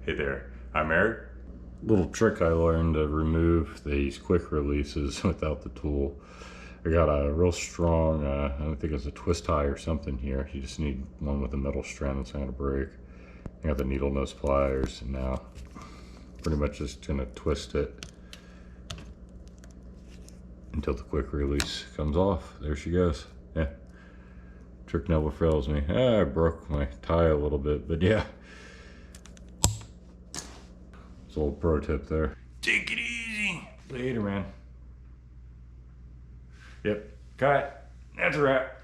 Hey there, I'm Eric. Little trick I learned to remove these quick releases without the tool. I got a real strong, I think it's a twist tie or something here. You just need one with a metal strand that's not gonna break. I got the needle nose pliers, and now pretty much just gonna twist it until the quick release comes off. There she goes. Yeah, trick never fails me. I broke my tie a little bit, but yeah. It's a little pro tip there. Take it easy. Later, man. Yep, cut. That's a wrap.